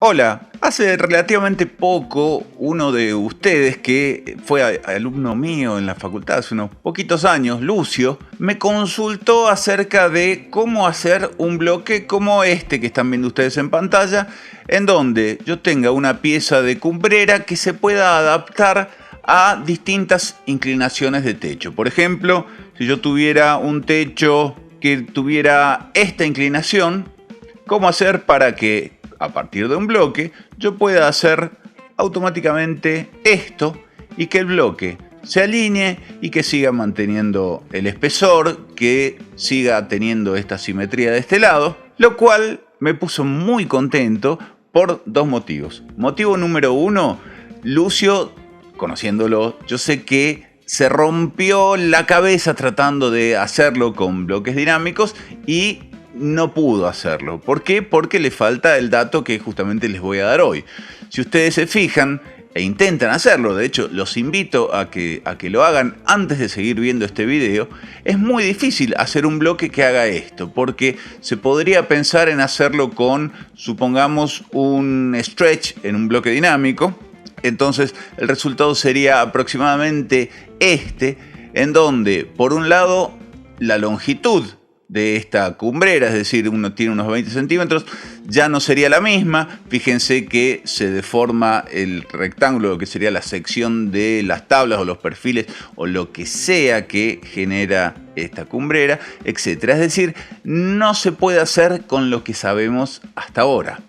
Hola, hace relativamente poco uno de ustedes que fue alumno mío en la facultad hace unos poquitos años, Lucio, me consultó acerca de cómo hacer un bloque como este que están viendo ustedes en pantalla, en donde yo tenga una pieza de cumbrera que se pueda adaptar a distintas inclinaciones de techo. Por ejemplo, si yo tuviera un techo que tuviera esta inclinación, ¿cómo hacer para que a partir de un bloque yo pueda hacer automáticamente esto y que el bloque se alinee y que siga manteniendo el espesor, que siga teniendo esta simetría de este lado, lo cual me puso muy contento por dos motivos. Motivo número uno, Lucio, conociéndolo, yo sé que se rompió la cabeza tratando de hacerlo con bloques dinámicos y no pudo hacerlo. ¿Por qué? Porque le falta el dato que justamente les voy a dar hoy. Si ustedes se fijan e intentan hacerlo, de hecho los invito a que lo hagan antes de seguir viendo este video, es muy difícil hacer un bloque que haga esto, porque se podría pensar en hacerlo con, supongamos, un stretch en un bloque dinámico. Entonces el resultado sería aproximadamente este, en donde por un lado la longitud de esta cumbrera, es decir, uno tiene unos 20 centímetros, ya no sería la misma. Fíjense que se deforma el rectángulo, lo que sería la sección de las tablas o los perfiles o lo que sea que genera esta cumbrera, etc. Es decir, no se puede hacer con lo que sabemos hasta ahora.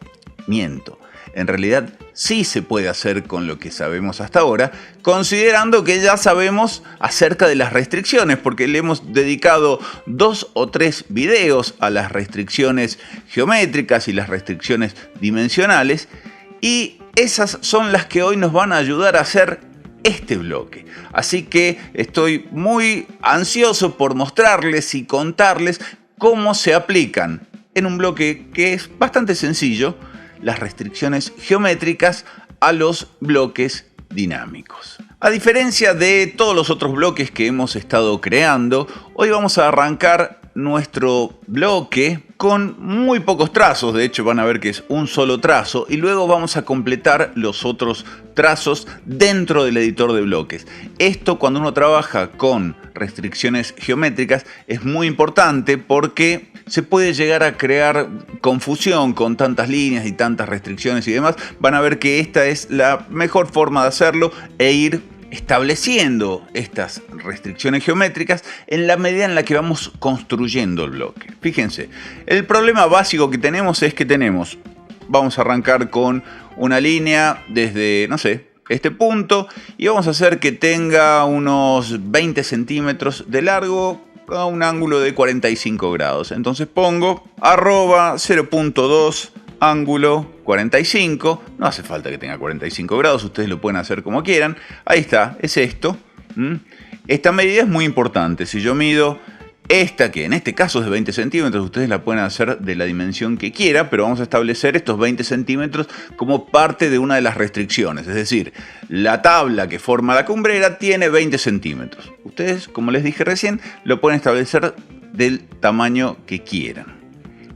Miento. En realidad sí se puede hacer con lo que sabemos hasta ahora, considerando que ya sabemos acerca de las restricciones, porque le hemos dedicado 2 o 3 videos a las restricciones geométricas y las restricciones dimensionales, y esas son las que hoy nos van a ayudar a hacer este bloque. Así que estoy muy ansioso por mostrarles y contarles cómo se aplican en un bloque que es bastante sencillo las restricciones geométricas a los bloques dinámicos. A diferencia de todos los otros bloques que hemos estado creando, hoy vamos a arrancar nuestro bloque con muy pocos trazos. De hecho, van a ver que es un solo trazo y luego vamos a completar los otros trazos dentro del editor de bloques. Esto, cuando uno trabaja con restricciones geométricas, es muy importante porque se puede llegar a crear confusión con tantas líneas y tantas restricciones y demás. Van a ver que esta es la mejor forma de hacerlo e ir estableciendo estas restricciones geométricas en la medida en la que vamos construyendo el bloque. Fíjense, el problema básico que tenemos es que vamos a arrancar con una línea desde, no sé, este punto, y vamos a hacer que tenga unos 20 centímetros de largo a un ángulo de 45 grados. Entonces pongo @0.2 ángulo 45, no hace falta que tenga 45 grados, ustedes lo pueden hacer como quieran. Ahí está, es esto. Esta medida es muy importante. Si yo mido esta, que en este caso es de 20 centímetros, ustedes la pueden hacer de la dimensión que quiera, pero vamos a establecer estos 20 centímetros como parte de una de las restricciones. Es decir, la tabla que forma la cumbrera tiene 20 centímetros. Ustedes, como les dije recién, lo pueden establecer del tamaño que quieran.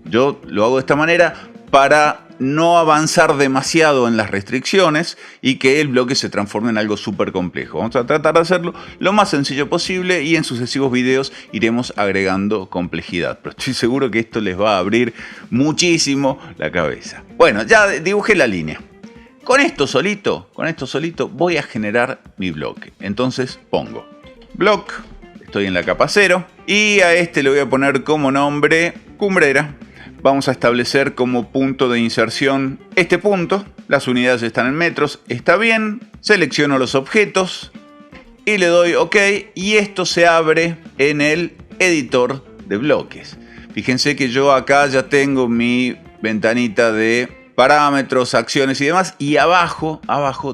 Yo lo hago de esta manera para no avanzar demasiado en las restricciones y que el bloque se transforme en algo súper complejo. Vamos a tratar de hacerlo lo más sencillo posible y en sucesivos videos iremos agregando complejidad. Pero estoy seguro que esto les va a abrir muchísimo la cabeza. Bueno, ya dibujé la línea. Con esto solito voy a generar mi bloque. Entonces pongo block, estoy en la capa 0 y a este le voy a poner como nombre cumbrera. Vamos a establecer como punto de inserción este punto. Las unidades están en metros, está bien. Selecciono los objetos y le doy OK. Y esto se abre en el editor de bloques. Fíjense que yo acá ya tengo mi ventanita de parámetros, acciones y demás. Y abajo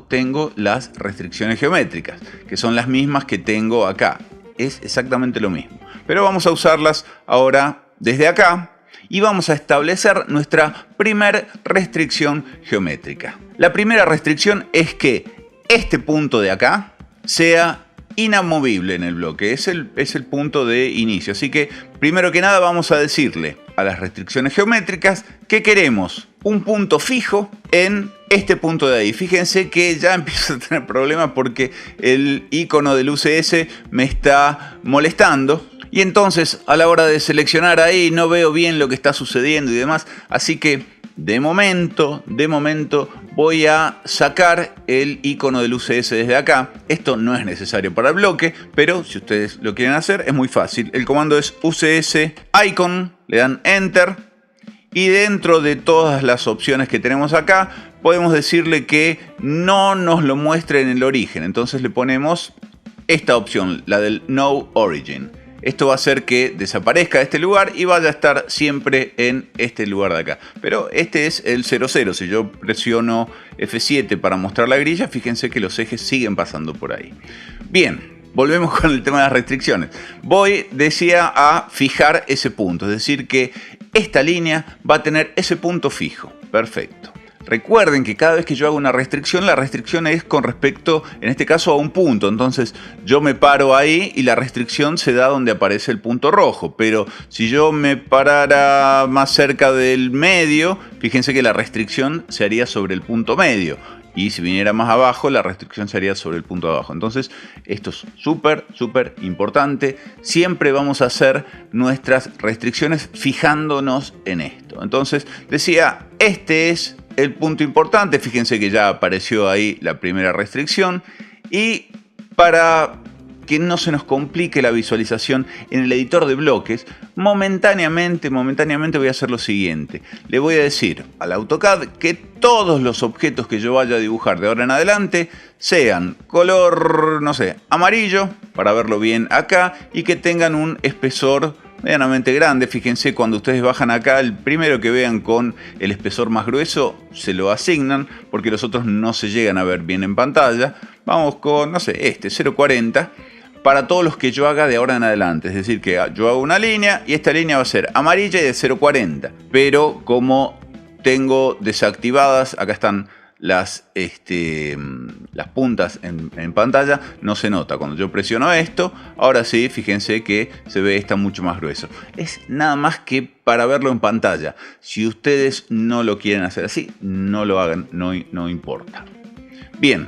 tengo las restricciones geométricas, que son las mismas que tengo acá. Es exactamente lo mismo. Pero vamos a usarlas ahora desde acá. Y vamos a establecer nuestra primera restricción geométrica. La primera restricción es que este punto de acá sea inamovible en el bloque. Es el punto de inicio. Así que, primero que nada, vamos a decirle a las restricciones geométricas que queremos un punto fijo en este punto de ahí. Fíjense que ya empiezo a tener problemas porque el icono del UCS me está molestando. Y entonces a la hora de seleccionar ahí no veo bien lo que está sucediendo y demás. Así que de momento voy a sacar el icono del UCS desde acá. Esto no es necesario para el bloque, pero si ustedes lo quieren hacer es muy fácil. El comando es UCS icon, le dan Enter. Y dentro de todas las opciones que tenemos acá, podemos decirle que no nos lo muestre en el origen. Entonces le ponemos esta opción, la del No Origin. Esto va a hacer que desaparezca de este lugar y vaya a estar siempre en este lugar de acá. Pero este es el 00. Si yo presiono F7 para mostrar la grilla, fíjense que los ejes siguen pasando por ahí. Bien, volvemos con el tema de las restricciones. Decía, a fijar ese punto. Es decir, que esta línea va a tener ese punto fijo. Perfecto. Recuerden que cada vez que yo hago una restricción, la restricción es con respecto, en este caso, a un punto. Entonces yo me paro ahí y la restricción se da donde aparece el punto rojo. Pero si yo me parara más cerca del medio, fíjense que la restricción se haría sobre el punto medio. Y si viniera más abajo, la restricción se haría sobre el punto de abajo. Entonces esto es súper importante. Siempre vamos a hacer nuestras restricciones fijándonos en esto. Entonces decía, este es el punto importante. Fíjense que ya apareció ahí la primera restricción. Y para que no se nos complique la visualización en el editor de bloques, momentáneamente voy a hacer lo siguiente. Le voy a decir al AutoCAD que todos los objetos que yo vaya a dibujar de ahora en adelante sean color, no sé, amarillo, para verlo bien acá, y que tengan un espesor medianamente grande. Fíjense, cuando ustedes bajan acá, el primero que vean con el espesor más grueso se lo asignan, porque los otros no se llegan a ver bien en pantalla. Vamos con, no sé, este 0.40 para todos los que yo haga de ahora en adelante. Es decir, que yo hago una línea y esta línea va a ser amarilla y de 0.40, pero como tengo desactivadas, acá están las puntas en pantalla, no se nota. Cuando yo presiono esto, ahora sí, fíjense que se ve esta mucho más grueso. Es nada más que para verlo en pantalla. Si ustedes no lo quieren hacer así, no lo hagan, no importa. Bien,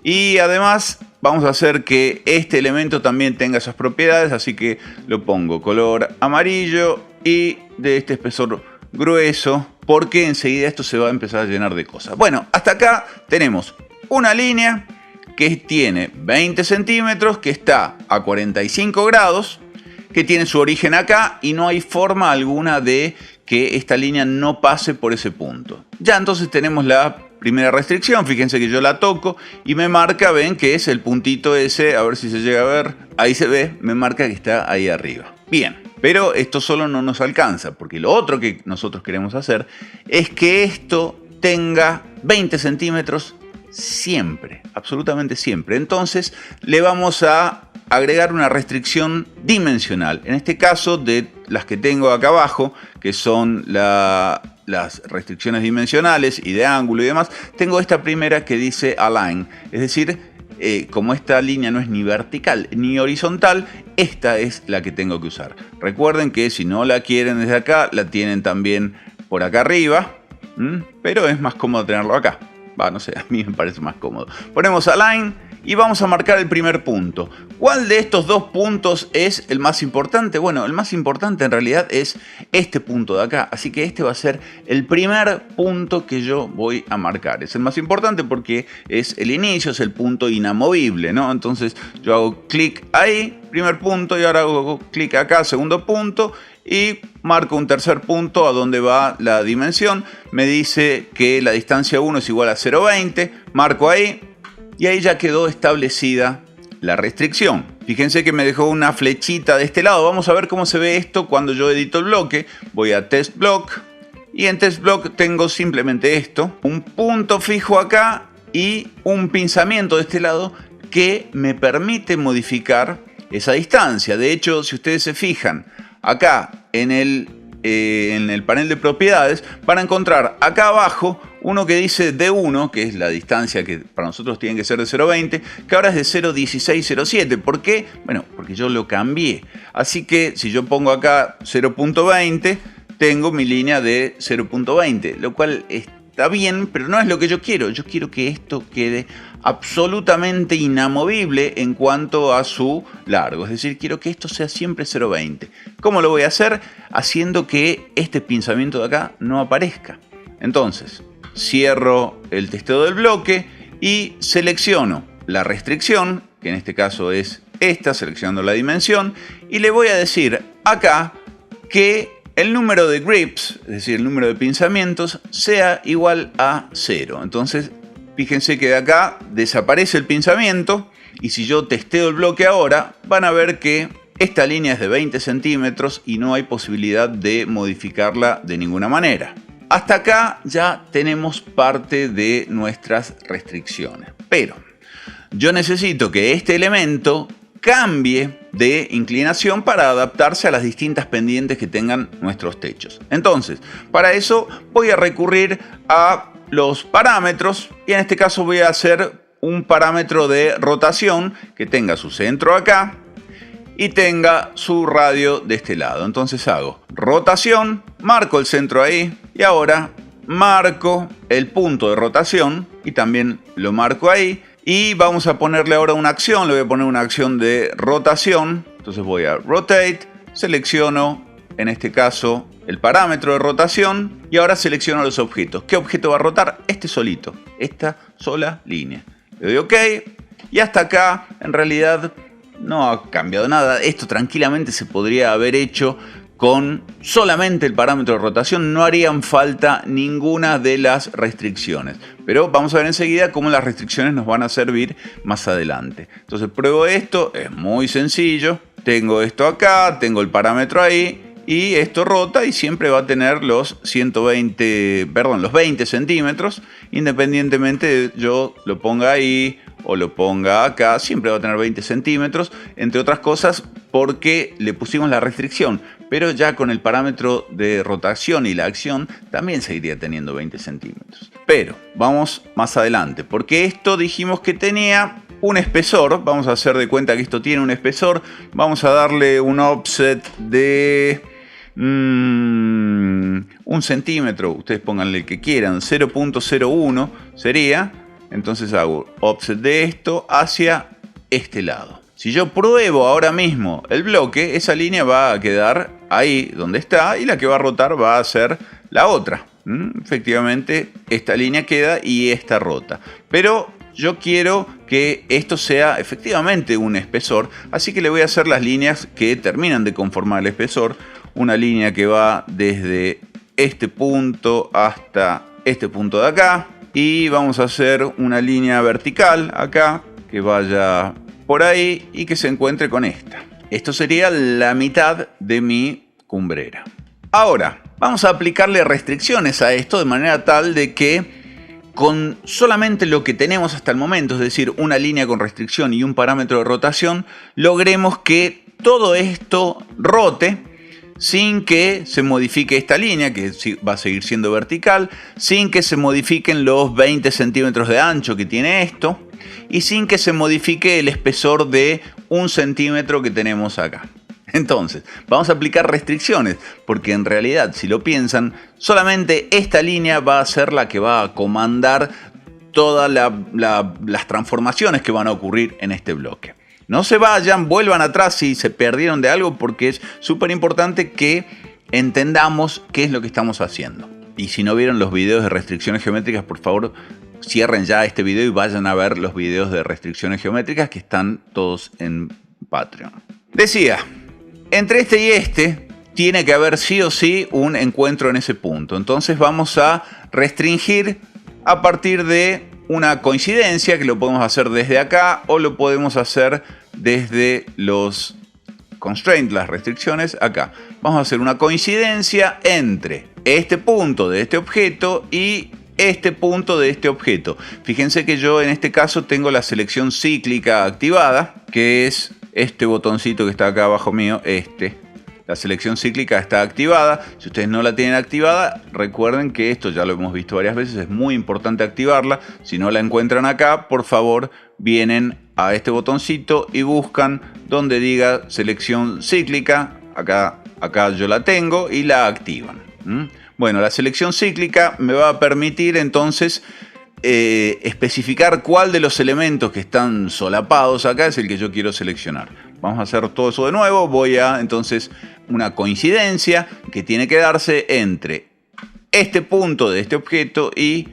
y además vamos a hacer que este elemento también tenga esas propiedades, así que lo pongo color amarillo y de este espesor grueso, porque enseguida esto se va a empezar a llenar de cosas. Bueno, hasta acá tenemos una línea que tiene 20 centímetros, que está a 45 grados, que tiene su origen acá y no hay forma alguna de que esta línea no pase por ese punto. Ya entonces tenemos la primera restricción. Fíjense que yo la toco y me marca, ven que es el puntito ese, a ver si se llega a ver, ahí se ve, me marca que está ahí arriba. Bien, pero esto solo no nos alcanza, porque lo otro que nosotros queremos hacer es que esto tenga 20 centímetros siempre, absolutamente siempre. Entonces le vamos a agregar una restricción dimensional. En este caso, de las que tengo acá abajo, que son las restricciones dimensionales y de ángulo y demás, tengo esta primera que dice Align. Es decir, como esta línea no es ni vertical ni horizontal, esta es la que tengo que usar. Recuerden que si no la quieren desde acá, la tienen también por acá arriba, pero es más cómodo tenerlo acá. No sé, a mí me parece más cómodo. Ponemos Align y vamos a marcar el primer punto. ¿Cuál de estos dos puntos es el más importante? Bueno, el más importante en realidad es este punto de acá. Así que este va a ser el primer punto que yo voy a marcar. Es el más importante porque es el inicio, es el punto inamovible, ¿no? Entonces yo hago clic ahí, primer punto, y ahora hago clic acá, segundo punto, y marco un tercer punto a donde va la dimensión. Me dice que la distancia 1 es igual a 0.20, marco ahí y ahí ya quedó establecida la restricción. Fíjense que me dejó una flechita de este lado. Vamos a ver cómo se ve esto cuando yo edito el bloque. Voy a Test Block y en Test Block tengo simplemente esto, un punto fijo acá y un pinzamiento de este lado que me permite modificar esa distancia. De hecho, si ustedes se fijan acá en el panel de propiedades, van a encontrar acá abajo uno que dice D1, que es la distancia que para nosotros tiene que ser de 0.20, que ahora es de 0.1607. ¿Por qué? Bueno, porque yo lo cambié. Así que si yo pongo acá 0.20, tengo mi línea de 0.20, lo cual está bien, pero no es lo que yo quiero. Yo quiero que esto quede absolutamente inamovible en cuanto a su largo. Es decir, quiero que esto sea siempre 0.20. ¿Cómo lo voy a hacer? Haciendo que este pinzamiento de acá no aparezca. Entonces, cierro el testeo del bloque y selecciono la restricción, que en este caso es esta, seleccionando la dimensión, y le voy a decir acá que el número de grips, es decir, el número de pinzamientos, sea igual a 0. Entonces, fíjense que de acá desaparece el pinzamiento y si yo testeo el bloque ahora, van a ver que esta línea es de 20 centímetros y no hay posibilidad de modificarla de ninguna manera. Hasta acá ya tenemos parte de nuestras restricciones. Pero yo necesito que este elemento cambie de inclinación para adaptarse a las distintas pendientes que tengan nuestros techos. Entonces, para eso voy a recurrir a los parámetros y en este caso voy a hacer un parámetro de rotación que tenga su centro acá y tenga su radio de este lado. Entonces hago rotación, marco el centro ahí y ahora marco el punto de rotación y también lo marco ahí. Y vamos a ponerle ahora una acción, le voy a poner una acción de rotación. Entonces voy a rotate, selecciono en este caso el parámetro de rotación y ahora selecciono los objetos. ¿Qué objeto va a rotar? Este solito, esta sola línea. Le doy OK y hasta acá en realidad no ha cambiado nada. Esto tranquilamente se podría haber hecho con solamente el parámetro de rotación, no harían falta ninguna de las restricciones. Pero vamos a ver enseguida cómo las restricciones nos van a servir más adelante. Entonces pruebo esto, es muy sencillo. Tengo esto acá, tengo el parámetro ahí y esto rota y siempre va a tener los 20 centímetros. Independientemente de yo lo ponga ahí o lo ponga acá, siempre va a tener 20 centímetros. Entre otras cosas porque le pusimos la restricción. Pero ya con el parámetro de rotación y la acción también seguiría teniendo 20 centímetros. Pero vamos más adelante, porque esto dijimos que tenía un espesor. Vamos a hacer de cuenta que esto tiene un espesor. Vamos a darle un offset de 1 centímetro. Ustedes pónganle el que quieran, 0.01 sería. Entonces hago offset de esto hacia este lado. Si yo pruebo ahora mismo el bloque, esa línea va a quedar ahí donde está y la que va a rotar va a ser la otra. Efectivamente, esta línea queda y esta rota. Pero yo quiero que esto sea efectivamente un espesor, así que le voy a hacer las líneas que terminan de conformar el espesor. Una línea que va desde este punto hasta este punto de acá. Y vamos a hacer una línea vertical acá que vaya por ahí y que se encuentre con esta. Esto sería la mitad de mi cumbrera. Ahora, vamos a aplicarle restricciones a esto de manera tal de que con solamente lo que tenemos hasta el momento, es decir, una línea con restricción y un parámetro de rotación, logremos que todo esto rote sin que se modifique esta línea, que va a seguir siendo vertical, sin que se modifiquen los 20 centímetros de ancho que tiene esto, y sin que se modifique el espesor de 1 centímetro que tenemos acá. Entonces, vamos a aplicar restricciones, porque en realidad, si lo piensan, solamente esta línea va a ser la que va a comandar todas las transformaciones que van a ocurrir en este bloque. No se vayan, vuelvan atrás si se perdieron de algo, porque es súper importante que entendamos qué es lo que estamos haciendo. Y si no vieron los videos de restricciones geométricas, por favor, cierren ya este video y vayan a ver los videos de restricciones geométricas que están todos en Patreon. Decía, entre este y este tiene que haber sí o sí un encuentro en ese punto. Entonces vamos a restringir a partir de una coincidencia, que lo podemos hacer desde acá o lo podemos hacer desde los constraints, las restricciones, acá. Vamos a hacer una coincidencia entre este punto de este objeto y este punto de este objeto. Fíjense que yo en este caso tengo la selección cíclica activada, que es este botoncito que está acá abajo mío, La selección cíclica está activada. Si ustedes no la tienen activada, recuerden que esto ya lo hemos visto varias veces, es muy importante activarla. Si no la encuentran acá, por favor, vienen a este botoncito y buscan donde diga selección cíclica. Acá yo la tengo y la activan. Bueno, la selección cíclica me va a permitir entonces especificar cuál de los elementos que están solapados acá es el que yo quiero seleccionar. Vamos a hacer todo eso de nuevo. Voy a entonces una coincidencia que tiene que darse entre este punto de este objeto y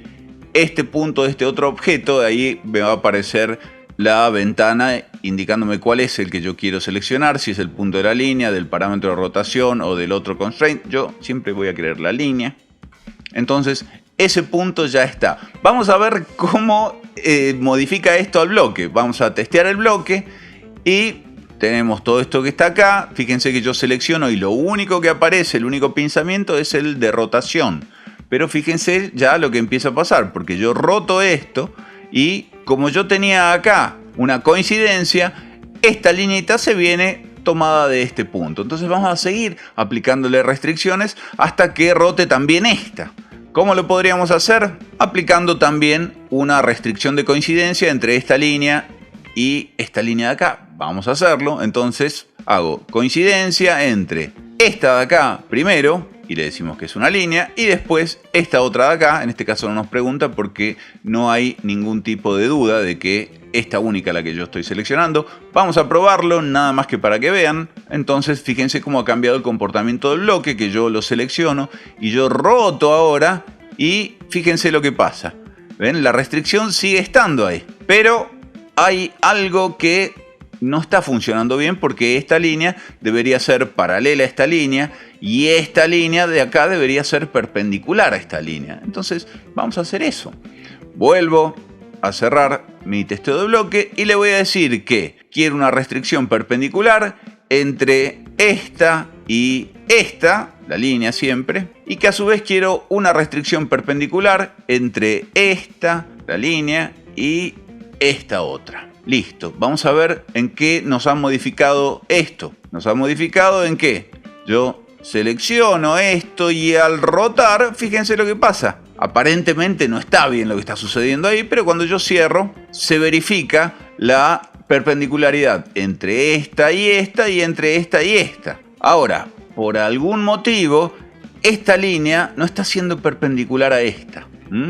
este punto de este otro objeto. De ahí me va a aparecer la ventana indicándome cuál es el que yo quiero seleccionar, si es el punto de la línea, del parámetro de rotación o del otro constraint. Yo siempre voy a querer la línea. Entonces ese punto ya está. Vamos a ver cómo modifica esto al bloque. Vamos a testear el bloque y tenemos todo esto que está acá. Fíjense que yo selecciono y lo único que aparece, el único pinzamiento es el de rotación. Pero fíjense ya lo que empieza a pasar, porque yo roto esto y como yo tenía acá una coincidencia, esta lineita se viene tomada de este punto. Entonces vamos a seguir aplicándole restricciones hasta que rote también esta. ¿Cómo lo podríamos hacer? Aplicando también una restricción de coincidencia entre esta línea y esta línea de acá. Vamos a hacerlo. Entonces hago coincidencia entre esta de acá primero, y le decimos que es una línea, y después esta otra de acá. En este caso no nos pregunta porque no hay ningún tipo de duda de que esta única la que yo estoy seleccionando. Vamos a probarlo nada más que para que vean. Entonces fíjense cómo ha cambiado el comportamiento del bloque, que yo lo selecciono y yo roto ahora y fíjense lo que pasa. ¿Ven? La restricción sigue estando ahí, pero hay algo que no está funcionando bien porque esta línea debería ser paralela a esta línea y esta línea de acá debería ser perpendicular a esta línea. Entonces vamos a hacer eso. Vuelvo a cerrar mi testeo de bloque y le voy a decir que quiero una restricción perpendicular entre esta y esta, la línea siempre, y que a su vez quiero una restricción perpendicular entre esta, la línea, y esta otra. Listo, vamos a ver en qué nos ha modificado esto. Nos ha modificado en qué. Yo selecciono esto y al rotar, fíjense lo que pasa. Aparentemente no está bien lo que está sucediendo ahí, pero cuando yo cierro, se verifica la perpendicularidad entre esta y esta y entre esta y esta. Ahora, por algún motivo, esta línea no está siendo perpendicular a esta.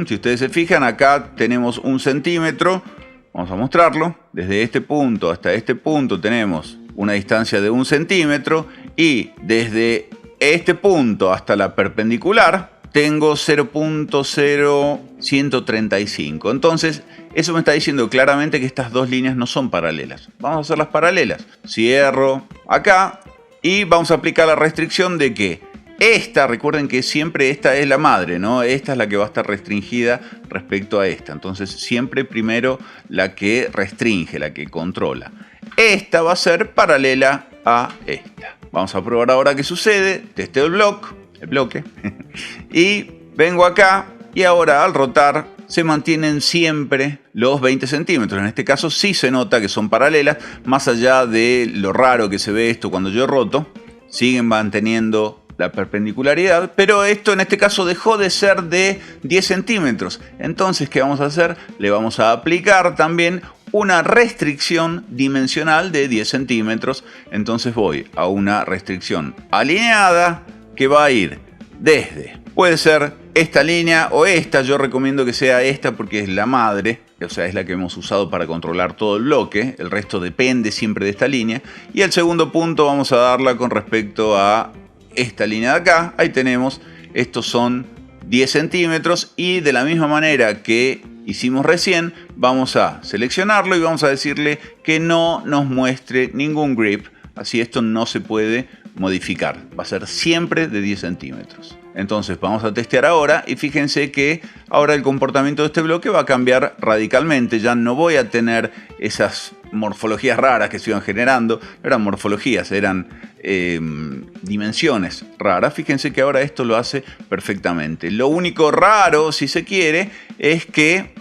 Si ustedes se fijan, acá tenemos 1 centímetro. Vamos a mostrarlo. Desde este punto hasta este punto tenemos una distancia de 1 centímetro y desde este punto hasta la perpendicular tengo 0.0135. Entonces, eso me está diciendo claramente que estas dos líneas no son paralelas. Vamos a hacerlas paralelas. Cierro acá y vamos a aplicar la restricción de que esta, recuerden que siempre esta es la madre, ¿no? Esta es la que va a estar restringida respecto a esta. Entonces, siempre primero la que restringe, la que controla. Esta va a ser paralela a esta. Vamos a probar ahora qué sucede. Testeo el bloque. Y vengo acá y ahora al rotar se mantienen siempre los 20 centímetros. En este caso sí se nota que son paralelas, más allá de lo raro que se ve esto cuando yo roto, siguen manteniendo la perpendicularidad, pero esto en este caso dejó de ser de 10 centímetros. Entonces, ¿qué vamos a hacer? Le vamos a aplicar también una restricción dimensional de 10 centímetros. Entonces voy a una restricción alineada que va a ir desde, puede ser esta línea o esta, yo recomiendo que sea esta porque es la madre, o sea, es la que hemos usado para controlar todo el bloque, el resto depende siempre de esta línea. Y el segundo punto vamos a darla con respecto a esta línea de acá. Ahí tenemos, estos son 10 centímetros y de la misma manera que hicimos recién, vamos a seleccionarlo y vamos a decirle que no nos muestre ningún grip, así esto no se puede modificar, va a ser siempre de 10 centímetros. Entonces vamos a testear ahora y fíjense que ahora el comportamiento de este bloque va a cambiar radicalmente. Ya no voy a tener esas morfologías raras que se iban generando. No eran morfologías, eran dimensiones raras. Fíjense que ahora esto lo hace perfectamente. Lo único raro, si se quiere, es que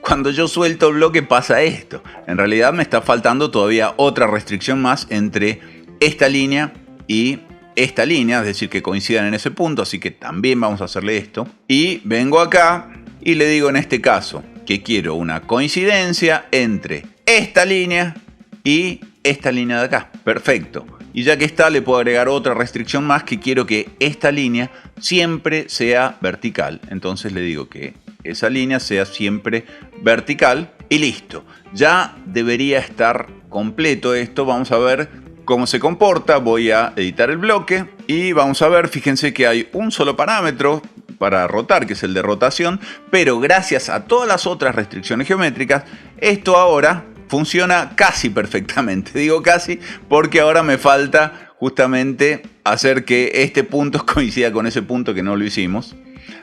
cuando yo suelto el bloque pasa esto. En realidad me está faltando todavía otra restricción más entre esta línea y esta línea, es decir, que coincidan en ese punto, así que también vamos a hacerle esto. Y vengo acá y le digo en este caso que quiero una coincidencia entre esta línea y esta línea de acá. Perfecto. Y ya que está, le puedo agregar otra restricción más, que quiero que esta línea siempre sea vertical. Entonces le digo que esa línea sea siempre vertical y listo. Ya debería estar completo esto. Vamos a ver cómo se comporta. Voy a editar el bloque y vamos a ver, fíjense que hay un solo parámetro para rotar, que es el de rotación, pero gracias a todas las otras restricciones geométricas, esto ahora funciona casi perfectamente. Digo casi porque ahora me falta justamente hacer que este punto coincida con ese punto que no lo hicimos.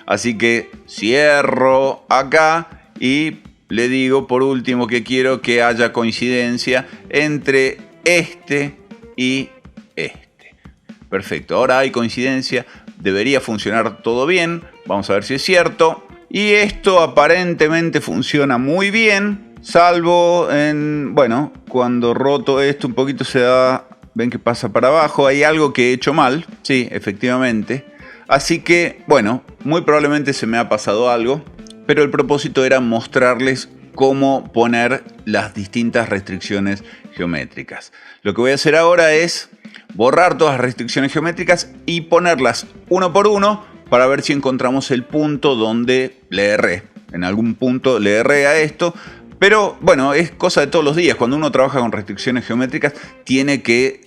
Así que cierro acá y le digo por último que quiero que haya coincidencia entre este y este. Perfecto, ahora hay coincidencia, debería funcionar todo bien. Vamos a ver si es cierto. Y esto aparentemente funciona muy bien, salvo en, bueno, cuando roto esto un poquito se da, ven que pasa para abajo, hay algo que he hecho mal, sí, efectivamente. Así que, bueno, muy probablemente se me ha pasado algo, pero el propósito era mostrarles cómo poner las distintas restricciones geométricas. Lo que voy a hacer ahora es borrar todas las restricciones geométricas y ponerlas uno por uno para ver si encontramos el punto donde le erré. En algún punto le erré a esto, pero bueno, es cosa de todos los días. Cuando uno trabaja con restricciones geométricas tiene que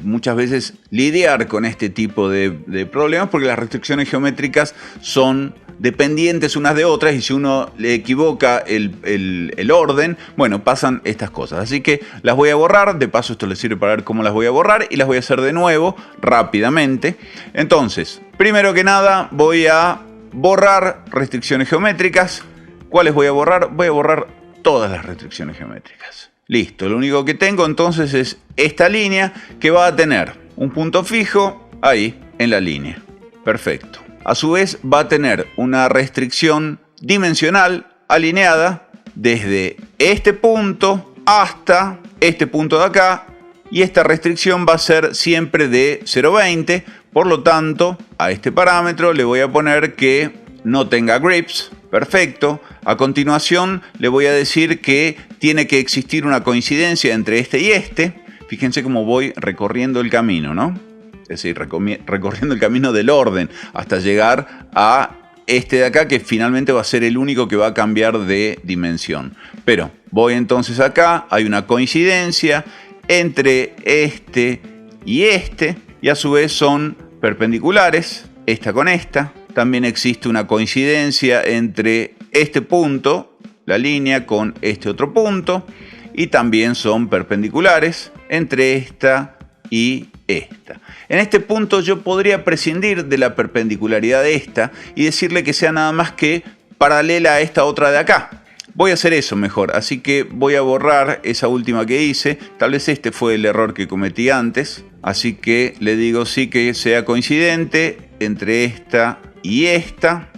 muchas veces lidiar con este tipo de problemas, porque las restricciones geométricas son dependientes unas de otras y si uno le equivoca el orden, bueno, pasan estas cosas. Así que las voy a borrar, de paso esto les sirve para ver cómo las voy a borrar y las voy a hacer de nuevo rápidamente. Entonces, primero que nada voy a borrar restricciones geométricas. ¿Cuáles voy a borrar? Voy a borrar todas las restricciones geométricas. Listo, lo único que tengo entonces es esta línea que va a tener un punto fijo ahí en la línea. Perfecto. A su vez va a tener una restricción dimensional alineada desde este punto hasta este punto de acá y esta restricción va a ser siempre de 0,20. Por lo tanto, a este parámetro le voy a poner que no tenga grips. Perfecto. A continuación le voy a decir que tiene que existir una coincidencia entre este y este. Fíjense cómo voy recorriendo el camino, ¿no? Es decir, recorriendo el camino del orden hasta llegar a este de acá, que finalmente va a ser el único que va a cambiar de dimensión. Pero voy entonces acá, hay una coincidencia entre este y a su vez son perpendiculares, esta con esta. También existe una coincidencia entre este punto, la línea, con este otro punto, y también son perpendiculares entre esta y esta. En este punto yo podría prescindir de la perpendicularidad de esta y decirle que sea nada más que paralela a esta otra de acá. Voy a hacer eso mejor, así que voy a borrar esa última que hice. Tal vez este fue el error que cometí antes. Así que le digo sí que sea coincidente entre esta y esta.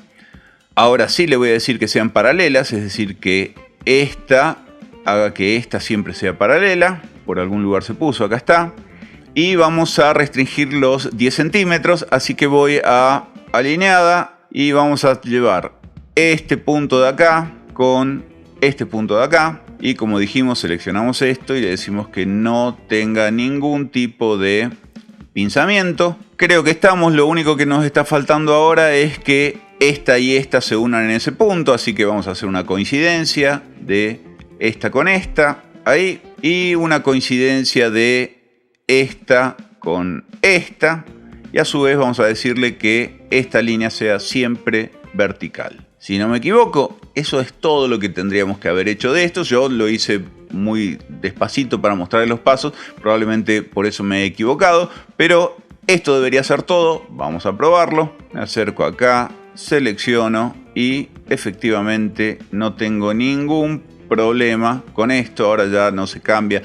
Ahora sí le voy a decir que sean paralelas, es decir que esta haga que esta siempre sea paralela. Por algún lugar se puso, acá está. Y vamos a restringir los 10 centímetros, así que voy a alineada y vamos a llevar este punto de acá con este punto de acá. Y como dijimos, seleccionamos esto y le decimos que no tenga ningún tipo de pinzamiento. Creo que estamos, lo único que nos está faltando ahora es que esta y esta se unan en ese punto, así que vamos a hacer una coincidencia de esta con esta, ahí, y una coincidencia de esta con esta, y a su vez vamos a decirle que esta línea sea siempre vertical. Si no me equivoco, eso es todo lo que tendríamos que haber hecho de esto. Yo lo hice muy despacito para mostrarles los pasos, probablemente por eso me he equivocado, pero esto debería ser todo. Vamos a probarlo. Me acerco acá, selecciono y efectivamente no tengo ningún problema con esto. Ahora ya no se cambia.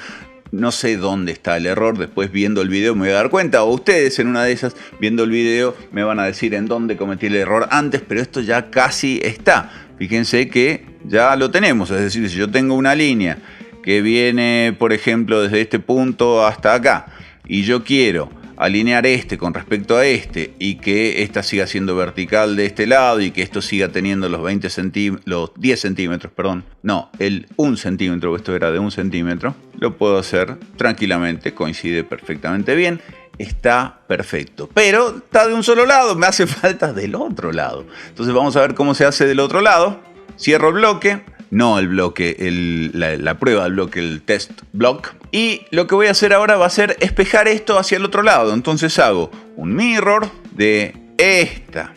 No sé dónde está el error, después viendo el video me voy a dar cuenta, o ustedes en una de esas viendo el video me van a decir en dónde cometí el error antes, pero esto ya casi está. Fíjense que ya lo tenemos, es decir, si yo tengo una línea que viene, por ejemplo, desde este punto hasta acá, y yo quiero alinear este con respecto a este y que esta siga siendo vertical de este lado y que esto siga teniendo los 10 centímetros, perdón, no, el 1 centímetro, esto era de 1 centímetro, lo puedo hacer tranquilamente, coincide perfectamente bien. está perfecto. Pero está de un solo lado, me hace falta del otro lado. Entonces vamos a ver cómo se hace del otro lado. Cierro el bloque, no el bloque, la prueba del bloque, el test block. Y lo que voy a hacer ahora va a ser espejar esto hacia el otro lado. Entonces hago un mirror de esta,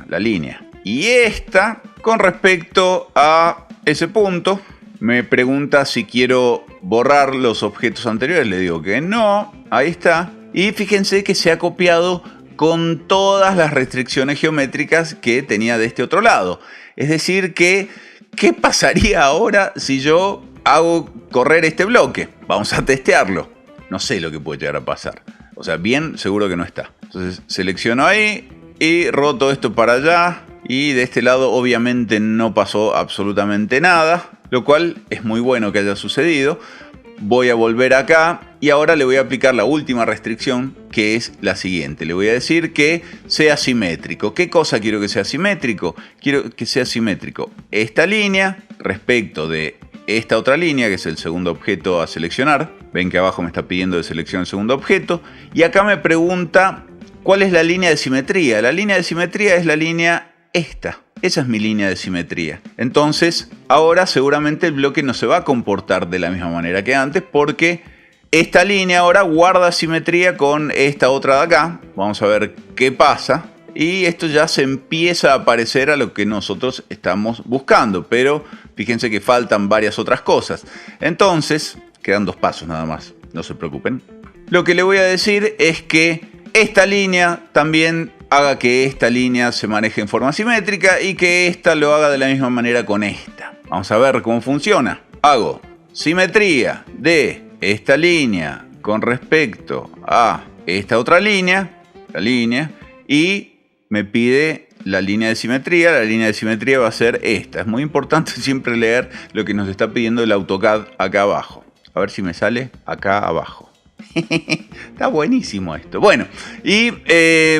la línea. Y esta con respecto a ese punto. Me pregunta si quiero borrar los objetos anteriores. Le digo que no. Ahí está. Y fíjense que se ha copiado con todas las restricciones geométricas que tenía de este otro lado. Es decir que, ¿qué pasaría ahora si yo hago correr este bloque? Vamos a testearlo. No sé lo que puede llegar a pasar. O sea, bien seguro que no está. Entonces selecciono ahí y roto esto para allá. Y de este lado obviamente no pasó absolutamente nada, lo cual es muy bueno que haya sucedido. Voy a volver acá y ahora le voy a aplicar la última restricción, que es la siguiente. Le voy a decir que sea simétrico. ¿Qué cosa quiero que sea simétrico? Quiero que sea simétrico esta línea respecto de esta otra línea, que es el segundo objeto a seleccionar. Ven que abajo me está pidiendo de selección el segundo objeto. Y acá me pregunta cuál es la línea de simetría. La línea de simetría es la línea esta. Esa es mi línea de simetría. Entonces, ahora seguramente el bloque no se va a comportar de la misma manera que antes, porque esta línea ahora guarda simetría con esta otra de acá. Vamos a ver qué pasa. Y esto ya se empieza a parecer a lo que nosotros estamos buscando. Pero fíjense que faltan varias otras cosas. Entonces, quedan 2 pasos nada más. No se preocupen. Lo que le voy a decir es que esta línea también haga que esta línea se maneje en forma simétrica y que esta lo haga de la misma manera con esta. Vamos a ver cómo funciona. Hago simetría de esta línea con respecto a esta otra línea, y me pide la línea de simetría. La línea de simetría va a ser esta. Es muy importante siempre leer lo que nos está pidiendo el AutoCAD acá abajo. A ver si me sale acá abajo. Está buenísimo esto. Bueno, y ¿qué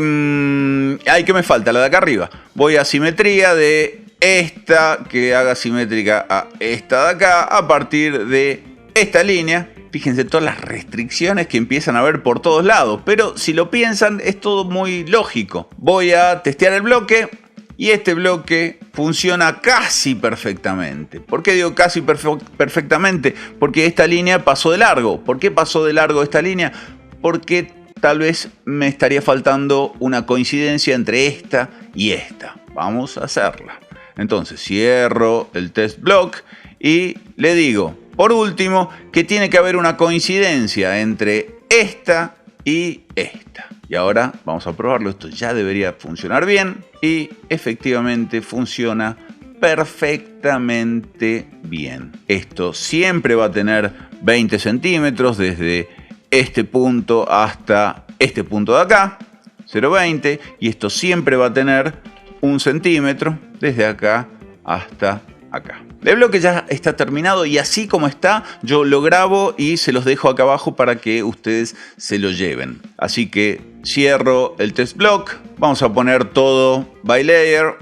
me falta? La de acá arriba. Voy a simetría de esta, que haga simétrica a esta de acá, a partir de esta línea. Fíjense todas las restricciones que empiezan a ver por todos lados, pero si lo piensan es todo muy lógico. Voy a testear el bloque y este bloque funciona casi perfectamente. ¿Por qué digo casi perfectamente? Porque esta línea pasó de largo. ¿Por qué pasó de largo esta línea? Porque tal vez me estaría faltando una coincidencia entre esta y esta. Vamos a hacerla. Entonces cierro el test block y le digo, por último, que tiene que haber una coincidencia entre esta y esta. Y ahora vamos a probarlo. Esto ya debería funcionar bien. Y efectivamente funciona perfectamente bien. Esto siempre va a tener 20 centímetros desde este punto hasta este punto de acá. 0,20. Y esto siempre va a tener 1 centímetro desde acá hasta acá. El bloque ya está terminado y así como está, yo lo grabo y se los dejo acá abajo para que ustedes se lo lleven. Así que cierro el test block. Vamos a poner todo by layer.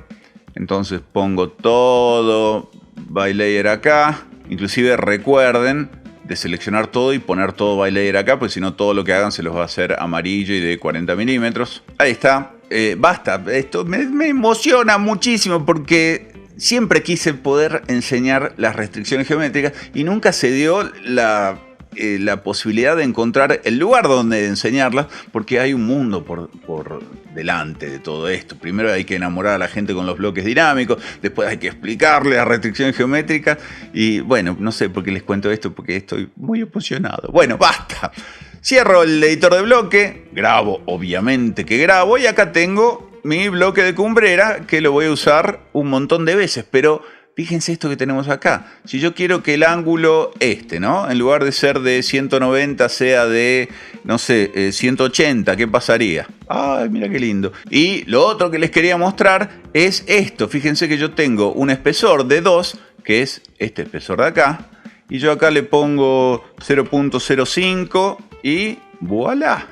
Entonces pongo todo by layer acá. Inclusive recuerden de seleccionar todo y poner todo by layer acá, porque si no todo lo que hagan se los va a hacer amarillo y de 40 milímetros. Ahí está. Basta. Esto me emociona muchísimo porque siempre quise poder enseñar las restricciones geométricas y nunca se dio la posibilidad de encontrar el lugar donde enseñarlas, porque hay un mundo por delante de todo esto. Primero hay que enamorar a la gente con los bloques dinámicos, después hay que explicarle las restricciones geométricas y bueno, no sé por qué les cuento esto, porque estoy muy emocionado. Bueno, basta. Cierro el editor de bloque, grabo, obviamente que grabo, y acá tengo mi bloque de cumbrera que lo voy a usar un montón de veces, pero fíjense esto que tenemos acá. Si yo quiero que el ángulo ¿no? En lugar de ser de 190 sea de, no sé, 180, ¿qué pasaría? ¡Ay, mira qué lindo! Y lo otro que les quería mostrar es esto. Fíjense que yo tengo un espesor de 2, que es este espesor de acá, y yo acá le pongo 0.05 y ¡voilá!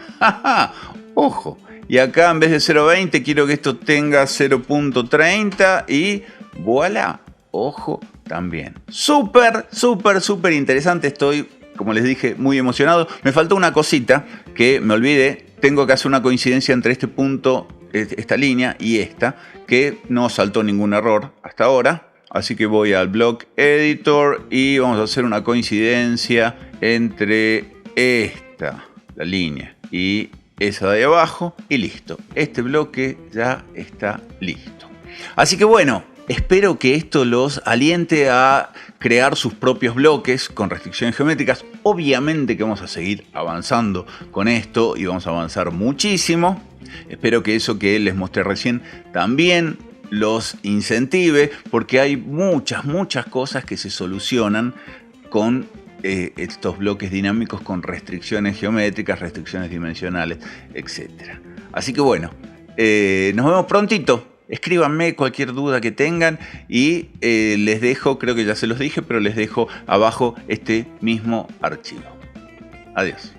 ¡Ojo! Y acá en vez de 0.20 quiero que esto tenga 0.30 y ¡voilá! Ojo también. Súper interesante. Estoy como les dije, muy emocionado. Me faltó una cosita que me olvidé. Tengo que hacer una coincidencia entre este punto, esta línea y esta, que no saltó ningún error hasta ahora. Así que voy al Block Editor y vamos a hacer una coincidencia entre esta, la línea, y esa de ahí abajo, y listo. Este bloque ya está listo. Así que bueno, espero que esto los aliente a crear sus propios bloques con restricciones geométricas. Obviamente que vamos a seguir avanzando con esto y vamos a avanzar muchísimo. Espero que eso que les mostré recién también los incentive, porque hay muchas cosas que se solucionan con estos bloques dinámicos con restricciones geométricas, restricciones dimensionales, etc. Así que bueno, nos vemos prontito. Escríbanme cualquier duda que tengan y les dejo, creo que ya se los dije, pero les dejo abajo este mismo archivo. Adiós.